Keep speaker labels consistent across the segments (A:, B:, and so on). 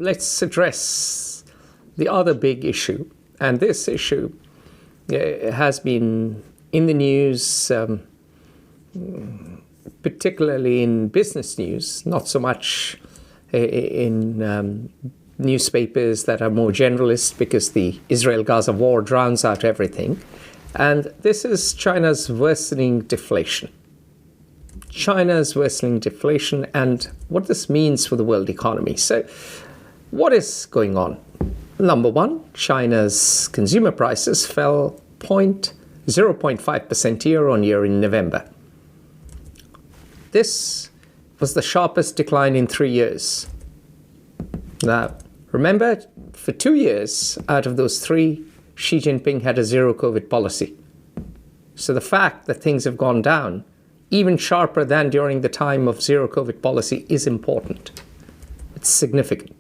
A: let's address the other big issue. And this issue has been in the news, particularly in business news, not so much in newspapers that are more generalist, because the Israel-Gaza war drowns out everything. And this is China's worsening deflation. China's worsening deflation and what this means for the world economy. So what is going on? Number one, China's consumer prices fell 0.5% year-on-year in November. This was the sharpest decline in 3 years. Now, remember, for 2 years out of those 3, Xi Jinping had a zero COVID policy. So the fact that things have gone down even sharper than during the time of zero COVID policy is important. It's significant.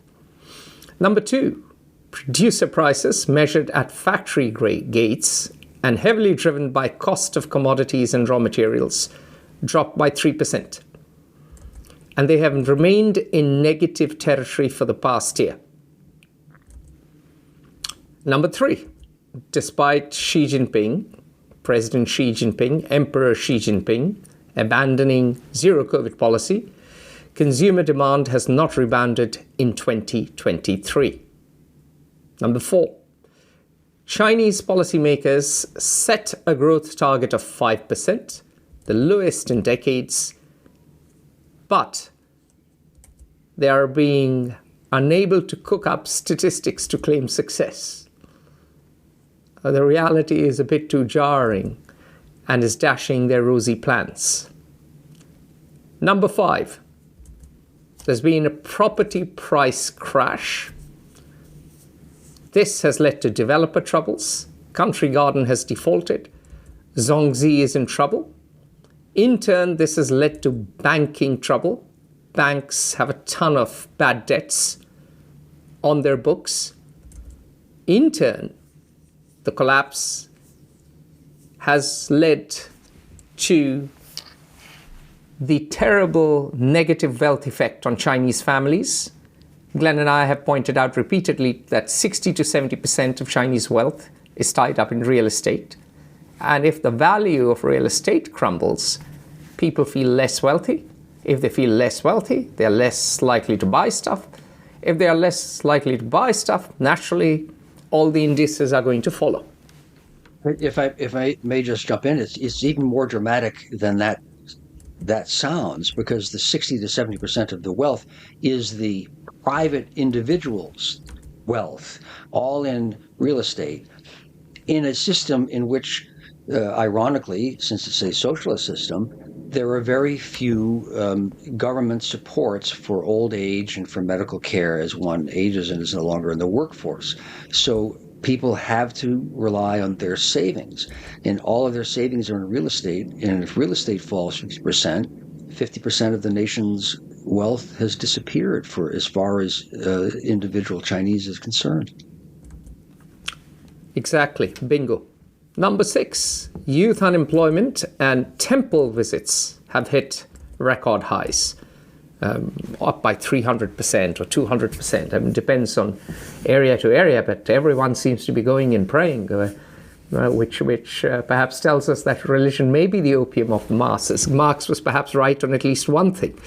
A: Number two, producer prices measured at factory gates and heavily driven by cost of commodities and raw materials dropped by 3%. And they have remained in negative territory for the past year. Number three, despite Xi Jinping, President Xi Jinping, Emperor Xi Jinping, abandoning zero COVID policy, consumer demand has not rebounded in 2023. Number four, Chinese policymakers set a growth target of 5%, the lowest in decades, but they are being unable to cook up statistics to claim success. The reality is a bit too jarring and is dashing their rosy plans. Number five, there's been a property price crash. This has led to developer troubles. Country Garden has defaulted. Zhongzi is in trouble. In turn, this has led to banking trouble. Banks have a ton of bad debts on their books. In turn, the collapse has led to the terrible negative wealth effect on Chinese families. Glenn and I have pointed out repeatedly that 60 to 70% of Chinese wealth is tied up in real estate. And if the value of real estate crumbles, people feel less wealthy. If they feel less wealthy, they're less likely to buy stuff. If they are less likely to buy stuff, naturally, all the indices are going to follow.
B: If I may just jump in, it's even more dramatic than that sounds, because the 60 to 70% of the wealth is the private individual's wealth, all in real estate, in a system in which, ironically, since it's a socialist system, there are very few government supports for old age and for medical care as one ages and is no longer in the workforce. So people have to rely on their savings, and all of their savings are in real estate. And if real estate falls 50% of the nation's wealth has disappeared for as far as individual Chinese is concerned.
A: Exactly. Bingo. Number six, youth unemployment and temple visits have hit record highs, up by 300% or 200%. I mean, it depends on area to area, but everyone seems to be going and praying, which perhaps tells us that religion may be the opium of the masses. Marx was perhaps right on at least one thing.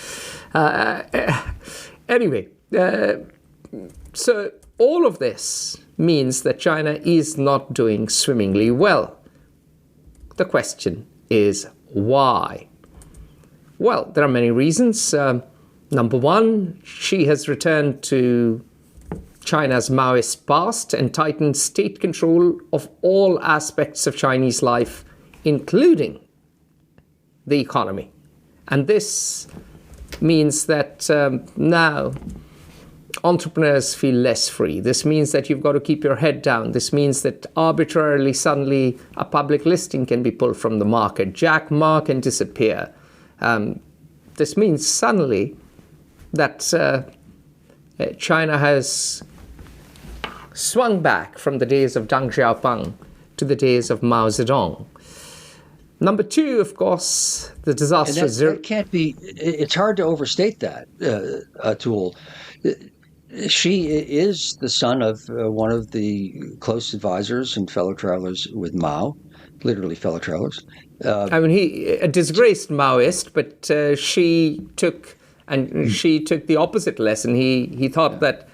A: Anyway, so all of this means that China is not doing swimmingly well. The question is why? Well, there are many reasons. Number one, Xi has returned to China's Maoist past and tightened state control of all aspects of Chinese life, including the economy. And this means that now entrepreneurs feel less free. This means that you've got to keep your head down. This means that arbitrarily, suddenly, a public listing can be pulled from the market. Jack Ma can disappear. This means suddenly that China has swung back from the days of Deng Xiaoping to the days of Mao Zedong. Number two, of course, the disastrous...
B: That can't be... It's hard to overstate that, Atul. Xi is the son of one of the close advisors and fellow travelers with Mao, literally fellow travelers.
A: I mean, he a disgraced Maoist, but she took the opposite lesson. He thought that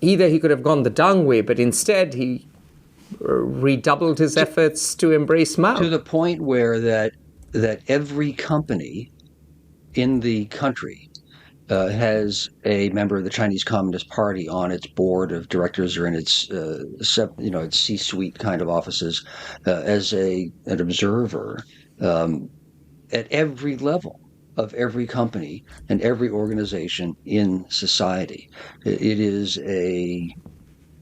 A: either he could have gone the Deng way, but instead he redoubled his efforts to embrace Mao.
B: To the point where that every company in the country has a member of the Chinese Communist Party on its board of directors or in its its C-suite kind of offices as an observer at every level of every company and every organization in society. It is a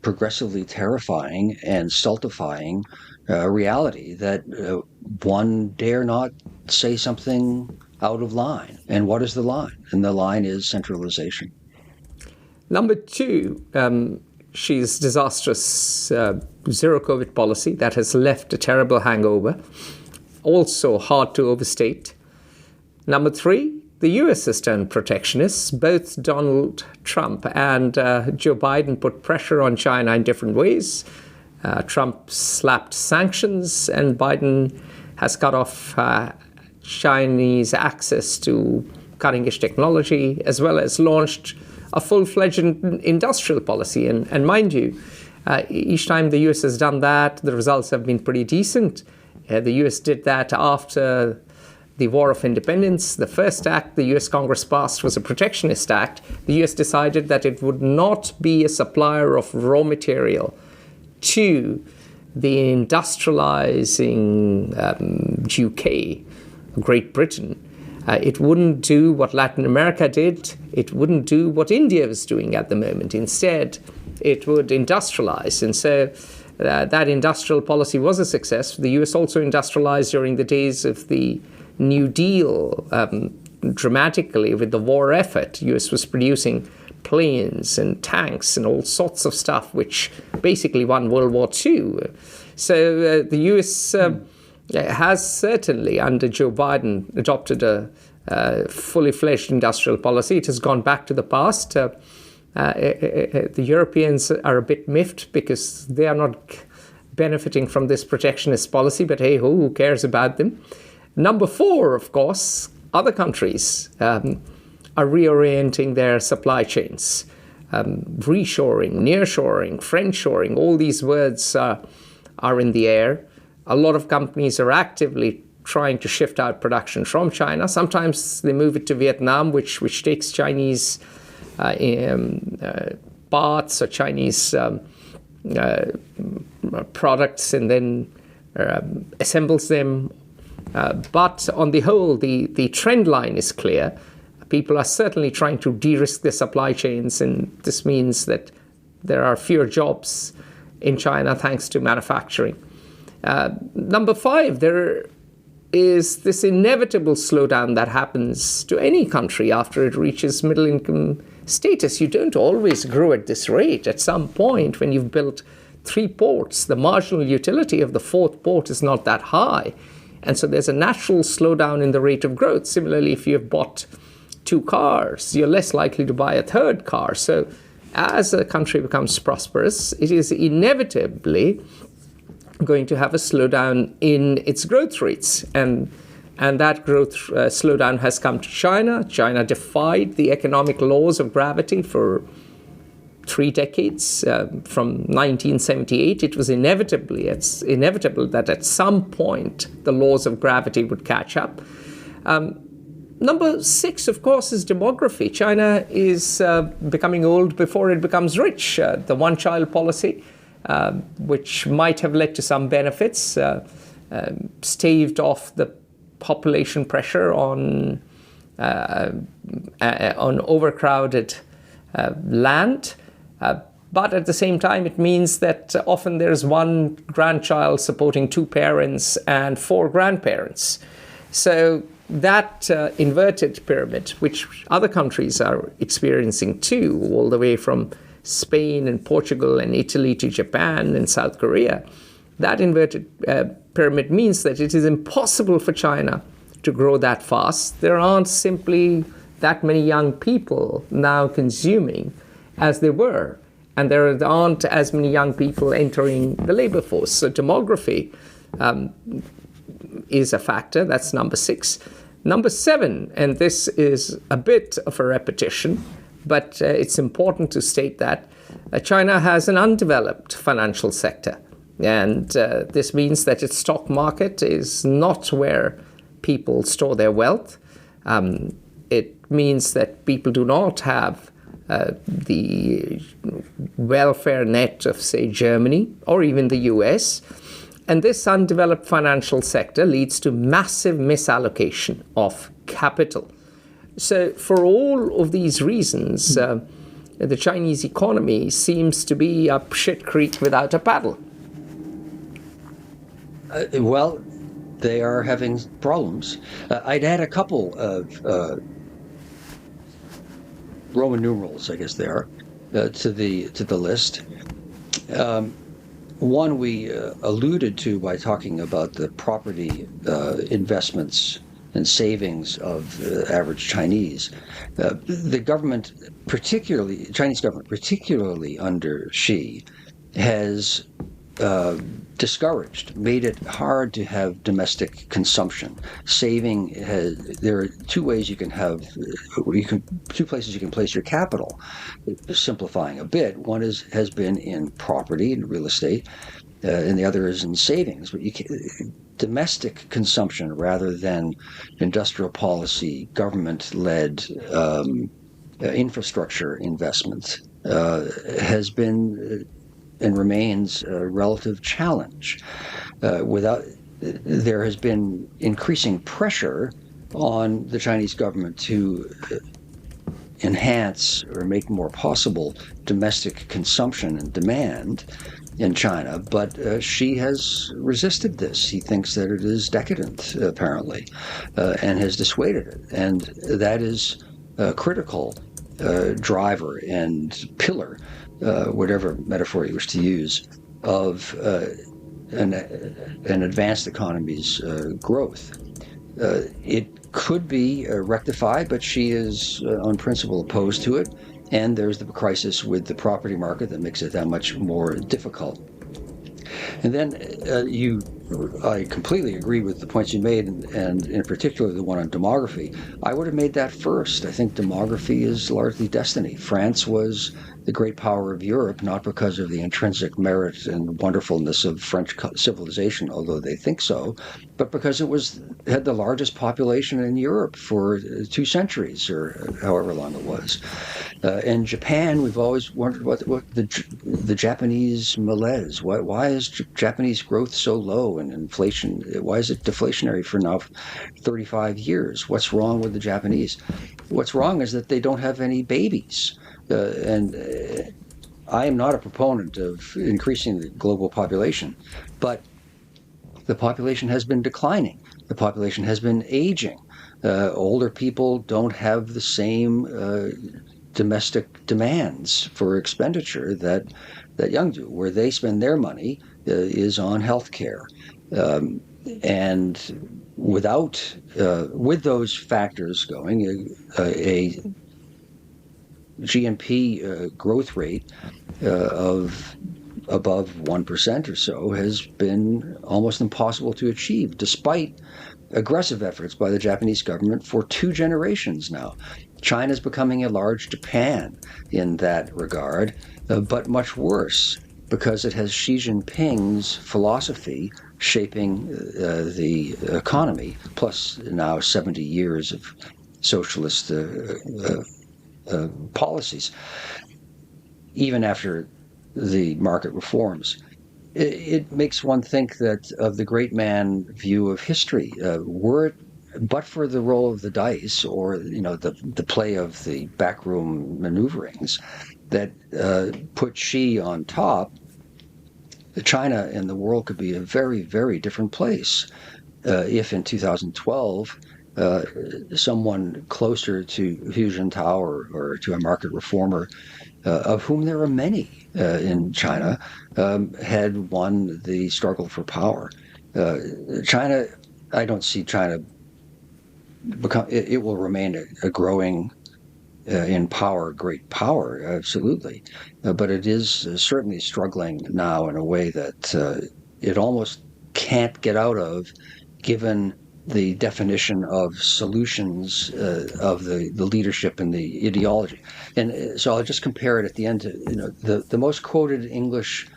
B: progressively terrifying and stultifying reality that one dare not say something out of line. And what is the line? And the line is centralization.
A: Number two, Xi's disastrous zero COVID policy that has left a terrible hangover, also hard to overstate. Number three, the US has turned protectionist. Both Donald Trump and Joe Biden put pressure on China in different ways. Trump slapped sanctions, and Biden has cut off Chinese access to cutting-edge technology, as well as launched a full-fledged industrial policy. And mind you, each time the US has done that, the results have been pretty decent. The US did that after the War of Independence. The first act the US Congress passed was a protectionist act. The US decided that it would not be a supplier of raw material to the industrializing UK, Great Britain. It wouldn't do what Latin America did. It wouldn't do what India was doing at the moment. Instead, it would industrialize. And so that industrial policy was a success. The US also industrialized during the days of the New Deal dramatically with the war effort. The US was producing planes and tanks and all sorts of stuff, which basically won World War II. So the US has certainly, under Joe Biden, adopted a fully fledged industrial policy. It has gone back to the past. The Europeans are a bit miffed because they are not benefiting from this protectionist policy, but hey, who cares about them? Number four, of course, other countries are reorienting their supply chains. Reshoring, nearshoring, friendshoring, all these words are in the air. A lot of companies are actively trying to shift out production from China. Sometimes they move it to Vietnam, which takes Chinese parts or Chinese products and then assembles them. But on the whole, the trend line is clear. People are certainly trying to de-risk their supply chains, and this means that there are fewer jobs in China thanks to manufacturing. Number five, there is this inevitable slowdown that happens to any country after it reaches middle income status. You don't always grow at this rate. At some point, when you've built 3 ports, the marginal utility of the 4th port is not that high. And so there's a natural slowdown in the rate of growth. Similarly, if you have bought 2 cars, you're less likely to buy a 3rd car. So as a country becomes prosperous, it is inevitably going to have a slowdown in its growth rates. And that growth slowdown has come to China. China defied the economic laws of gravity for 3 decades. From 1978, it was inevitable that at some point the laws of gravity would catch up. Number 6, of course, is demography. China is becoming old before it becomes rich. The one-child policy, which might have led to some benefits, staved off the population pressure on overcrowded land. But at the same time, it means that often there's 1 grandchild supporting 2 parents and 4 grandparents. So that inverted pyramid, which other countries are experiencing too, all the way from Spain and Portugal and Italy to Japan and South Korea, that inverted pyramid means that it is impossible for China to grow that fast. There aren't simply that many young people now consuming as they were. And there aren't as many young people entering the labor force. So demography is a factor. That's number 6. Number 7, and this is a bit of a repetition, but it's important to state that China has an undeveloped financial sector. And this means that its stock market is not where people store their wealth. It means that people do not have the welfare net of, say, Germany or even the US. And this undeveloped financial sector leads to massive misallocation of capital. So for all of these reasons, the Chinese economy seems to be up shit creek without a paddle.
B: Well, they are having problems. I'd add a couple of Roman numerals, I guess they are, to the list. One we alluded to by talking about the property investments and savings of the average Chinese. The government, Chinese government, particularly under Xi, has discouraged, made it hard to have domestic consumption. Saving there are two ways two places you can place your capital. Simplifying a bit, one has been in property and real estate, and the other is in savings. But domestic consumption rather than industrial policy, government-led infrastructure investments has been and remains a relative challenge. There has been increasing pressure on the Chinese government to enhance or make more possible domestic consumption and demand in China, but Xi has resisted this. He thinks that it is decadent, apparently, and has dissuaded it. And that is a critical driver and pillar, whatever metaphor you wish to use, of an advanced economy's growth. It could be rectified, but Xi is on principle opposed to it. And there's the crisis with the property market that makes it that much more difficult. And then I completely agree with the points you made, and in particular the one on demography. I would have made that first. I think demography is largely destiny. France was the great power of Europe, not because of the intrinsic merit and wonderfulness of French civilization, although they think so, but because it had the largest population in Europe for 2 centuries, or however long it was. In Japan, we've always wondered what the Japanese malaise. Why is Japanese growth so low, and inflation? Why is it deflationary for now 35 years? What's wrong with the Japanese? What's wrong is that they don't have any babies. And I am not a proponent of increasing the global population, but the population has been declining. The population has been aging. Older people don't have the same domestic demands for expenditure that young do. Where they spend their money is on health care. And with those factors going, a GNP growth rate of above 1% or so has been almost impossible to achieve, despite aggressive efforts by the Japanese government for 2 generations now. China is becoming a large Japan in that regard, but much worse, because it has Xi Jinping's philosophy shaping the economy, plus now 70 years of socialist policies. Even after the market reforms, it makes one think that of the great man view of history, but for the roll of the dice, or the play of the backroom maneuverings that put Xi on top, China and the world could be a very, very different place if in 2012 someone closer to Hu Jintao or to a market reformer, of whom there are many in China, had won the struggle for power. China, I don't see China it will remain a growing in power, great power, absolutely. But it is certainly struggling now in a way that it almost can't get out of, given the definition of solutions of the leadership and the ideology. And so I'll just compare it at the end to, the most quoted English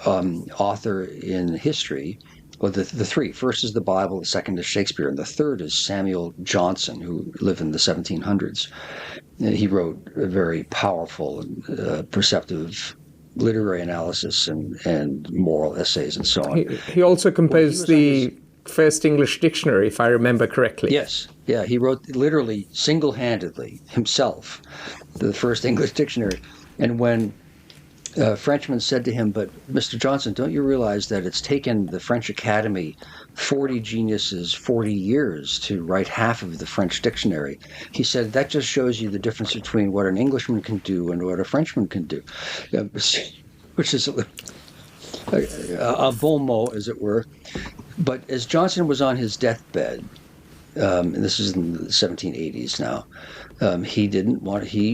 B: author in history. Well, the three. First is the Bible, the second is Shakespeare, and the third is Samuel Johnson, who lived in the 1700s. He wrote a very powerful and perceptive literary analysis and moral essays and so on.
A: He also composed the first English dictionary, if I remember correctly.
B: Yes. Yeah, he wrote literally single-handedly himself the first English dictionary. And when a Frenchman said to him, "But Mr. Johnson, don't you realize that it's taken the French Academy 40 geniuses 40 years to write half of the French dictionary?" He said, "That just shows you the difference between what an Englishman can do and what a Frenchman can do," which is a bon mot, as it were. But as Johnson was on his deathbed, and this is in the 1780s now, he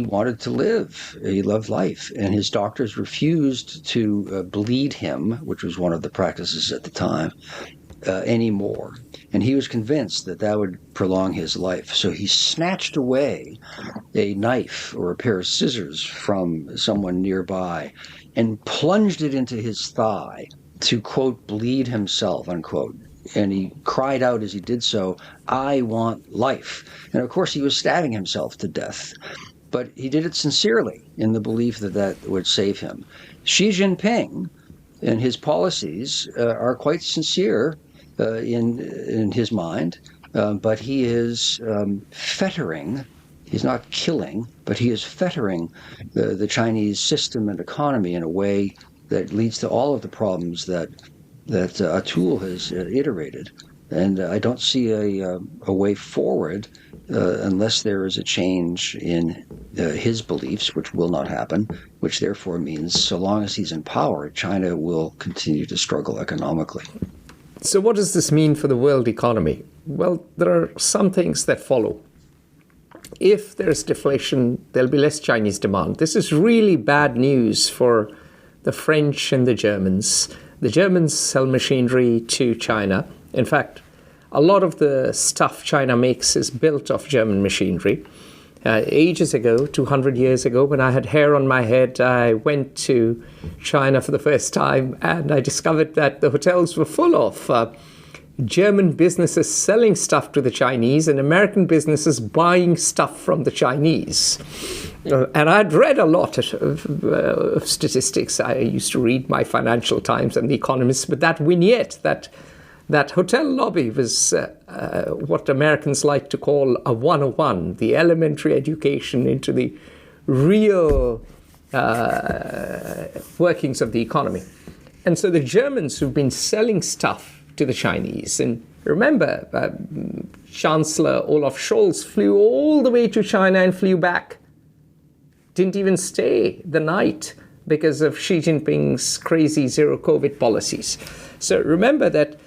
B: wanted to live. He loved life. And his doctors refused to bleed him, which was one of the practices at the time, anymore. And he was convinced that that would prolong his life. So he snatched away a knife or a pair of scissors from someone nearby and plunged it into his thigh to, quote, bleed himself, unquote. And he cried out as he did so, "I want life." And of course, he was stabbing himself to death. But he did it sincerely in the belief that that would save him. Xi Jinping and his policies are quite sincere in his mind, but he is fettering. He's not killing, but he is fettering the Chinese system and economy in a way that leads to all of the problems that Atul has iterated. And I don't see a way forward unless there is a change in his beliefs, which will not happen, which therefore means so long as he's in power, China will continue to struggle economically.
A: So what does this mean for the world economy? Well, there are some things that follow. If there's deflation, there'll be less Chinese demand. This is really bad news for the French and the Germans. The Germans sell machinery to China. In fact, a lot of the stuff China makes is built off German machinery. Ages ago, 200 years ago, when I had hair on my head, I went to China for the first time, and I discovered that the hotels were full of German businesses selling stuff to the Chinese and American businesses buying stuff from the Chinese. And I'd read a lot of statistics. I used to read my Financial Times and The Economist, but that vignette, that hotel lobby was what Americans like to call a 101, the elementary education into the real workings of the economy. And so the Germans who've been selling stuff to the Chinese, and remember, Chancellor Olaf Scholz flew all the way to China and flew back. Didn't even stay the night because of Xi Jinping's crazy zero COVID policies. So remember that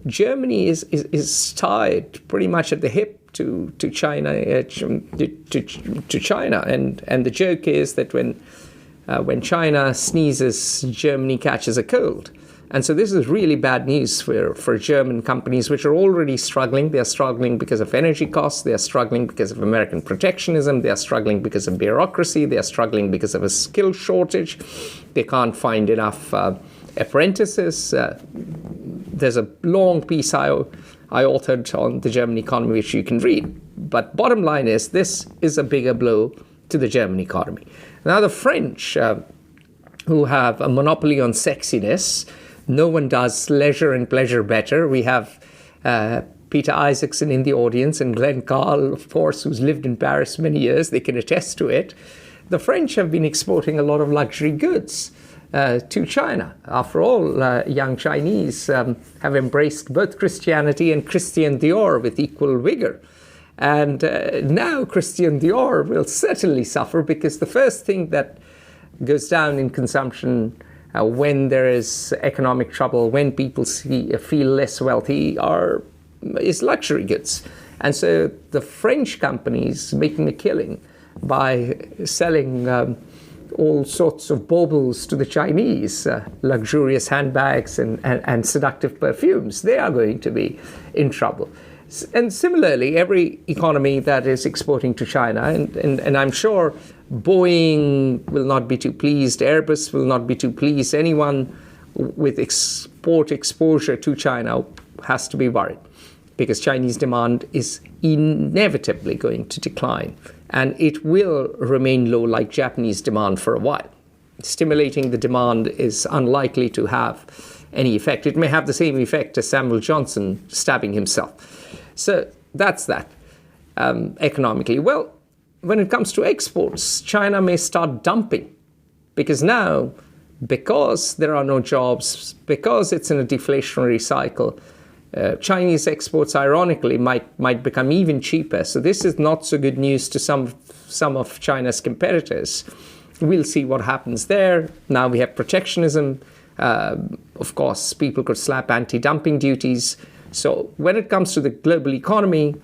A: Germany is tied pretty much at the hip to China, to China, and the joke is that when China sneezes, Germany catches a cold. And so this is really bad news for German companies, which are already struggling. They are struggling because of energy costs. They are struggling because of American protectionism. They are struggling because of bureaucracy. They are struggling because of a skill shortage. They can't find enough apprentices. There's a long piece I authored on the German economy, which you can read. But bottom line is, this is a bigger blow to the German economy. Now, the French, who have a monopoly on sexiness, no one does leisure and pleasure better. We have Peter Isaacson in the audience and Glenn Carl, of course, who's lived in Paris many years. They can attest to it. The French have been exporting a lot of luxury goods to China. After all, young Chinese have embraced both Christianity and Christian Dior with equal vigor. And now Christian Dior will certainly suffer, because the first thing that goes down in consumption when there is economic trouble, when people feel less wealthy, is luxury goods. And so the French companies making a killing by selling all sorts of baubles to the Chinese, luxurious handbags and seductive perfumes. They are going to be in trouble. And similarly, every economy that is exporting to China, and I'm sure Boeing will not be too pleased, Airbus will not be too pleased, anyone with export exposure to China has to be worried, because Chinese demand is inevitably going to decline, and it will remain low like Japanese demand for a while. Stimulating the demand is unlikely to have any effect. It may have the same effect as Samuel Johnson stabbing himself. So that's that economically. Well, when it comes to exports, China may start dumping, because now, because there are no jobs, because it's in a deflationary cycle, Chinese exports, ironically, might become even cheaper. So this is not so good news to some of China's competitors. We'll see what happens there. Now we have protectionism. Of course, people could slap anti-dumping duties. So when it comes to the global economy,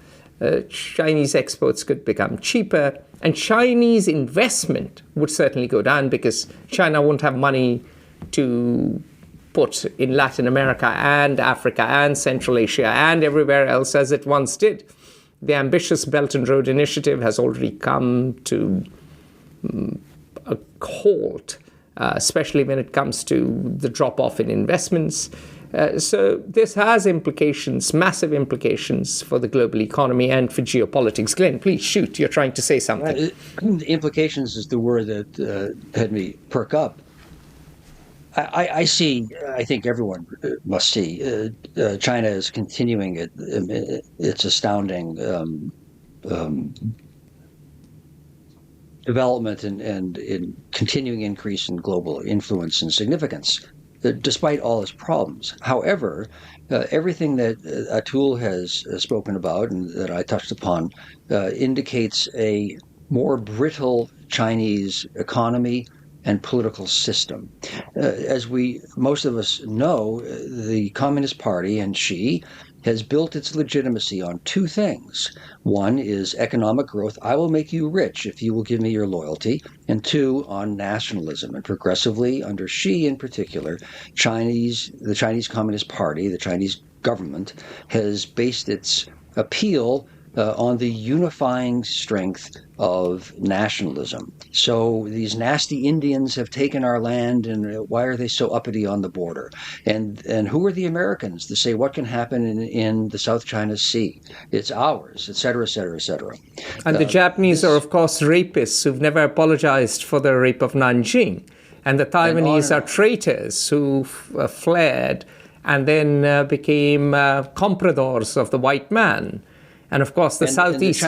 A: Chinese exports could become cheaper, and Chinese investment would certainly go down, because China won't have money to put in Latin America and Africa and Central Asia and everywhere else as it once did. The ambitious Belt and Road Initiative has already come to a halt, especially when it comes to the drop-off in investments. So this has implications, massive implications for the global economy and for geopolitics. Glenn, please shoot. You're trying to say something.
B: Implications is the word that had me perk up. I think everyone must see, China is continuing its astounding development and in continuing increase in global influence and significance, despite all its problems. However, everything that Atul has spoken about and that I touched upon indicates a more brittle Chinese economy and political system. As most of us know, the Communist Party and Xi has built its legitimacy on two things. One is economic growth. I will make you rich if you will give me your loyalty. And two, on nationalism. And progressively, under Xi in particular, the Chinese Communist Party, the Chinese government, has based its appeal on the unifying strength of nationalism. So these nasty Indians have taken our land, and why are they so uppity on the border? And who are the Americans to say what can happen in the South China Sea? It's ours, et cetera, et cetera, et cetera.
A: And the Japanese are, of course, rapists who've never apologized for the rape of Nanjing. And the Taiwanese are traitors who fled and then became compradors of the white man. And of course, the Southeast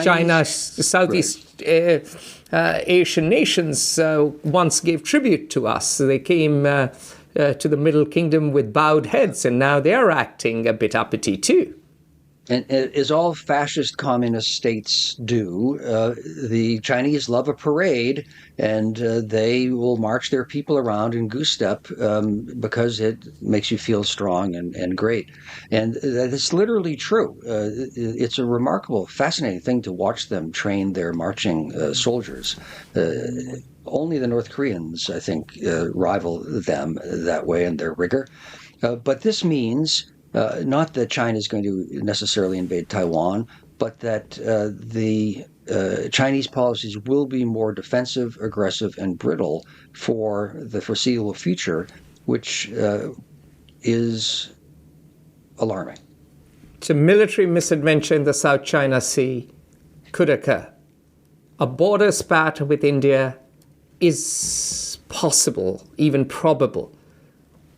A: Asian nations once gave tribute to us. They came to the Middle Kingdom with bowed heads, and now they're acting a bit uppity too.
B: And as all fascist communist states do, the Chinese love a parade, and they will march their people around in goose step because it makes you feel strong and great. And that's literally true. It's a remarkable, fascinating thing to watch them train their marching soldiers. Only the North Koreans, I think, rival them that way in their rigor. But this means not that China is going to necessarily invade Taiwan, but that the Chinese policies will be more defensive, aggressive, and brittle for the foreseeable future, which is alarming.
A: So military misadventure in the South China Sea could occur. A border spat with India is possible, even probable.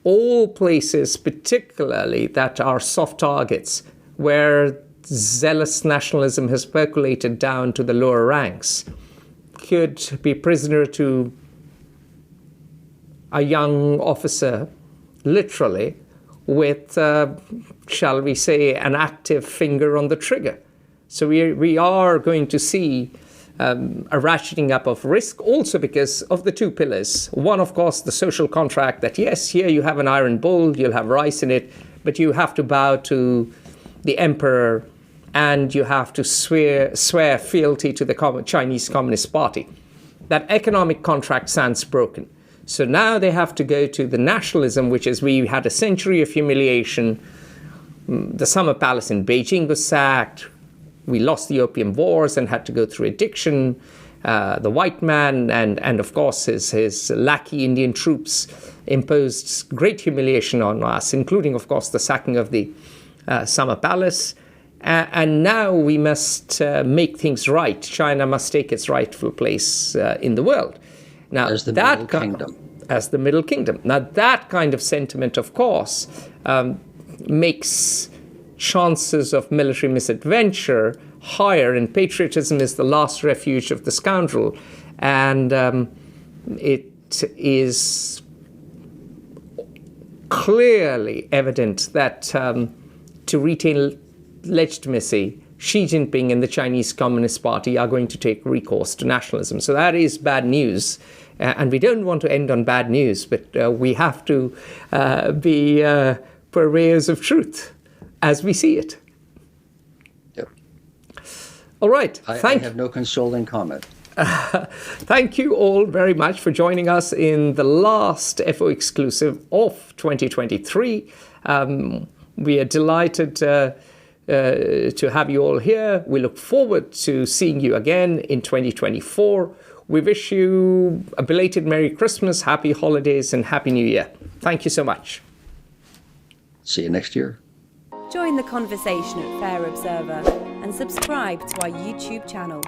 A: All places, particularly that are soft targets, where zealous nationalism has percolated down to the lower ranks, could be prisoner to a young officer, literally, with, shall we say, an active finger on the trigger. So we are going to see a ratcheting up of risk, also because of the two pillars. One, of course, the social contract that, yes, here you have an iron bowl, you'll have rice in it, but you have to bow to the emperor and you have to swear fealty to the Chinese Communist Party. That economic contract stands broken. So now they have to go to the nationalism, which is we had a century of humiliation. The summer palace in Beijing was sacked. We lost the Opium Wars and had to go through addiction. The white man and of course his lackey Indian troops imposed great humiliation on us, including of course the sacking of the summer palace. And now we must make things right. China must take its rightful place in the world. Now,
B: as the Middle Kingdom.
A: As the Middle Kingdom. Now, that kind of sentiment, of course, makes chances of military misadventure higher, and patriotism is the last refuge of the scoundrel. And it is clearly evident that to retain legitimacy, Xi Jinping and the Chinese Communist Party are going to take recourse to nationalism. So that is bad news. And we don't want to end on bad news, but we have to be purveyors of truth as we see it.
B: Yep.
A: All right.
B: I have no consoling comment.
A: Thank you all very much for joining us in the last FO exclusive of 2023. We are delighted to have you all here. We look forward to seeing you again in 2024. We wish you a belated Merry Christmas, Happy Holidays, and Happy New Year. Thank you so much.
B: See you next year.
C: Join the conversation at Fair Observer and subscribe to our YouTube channel.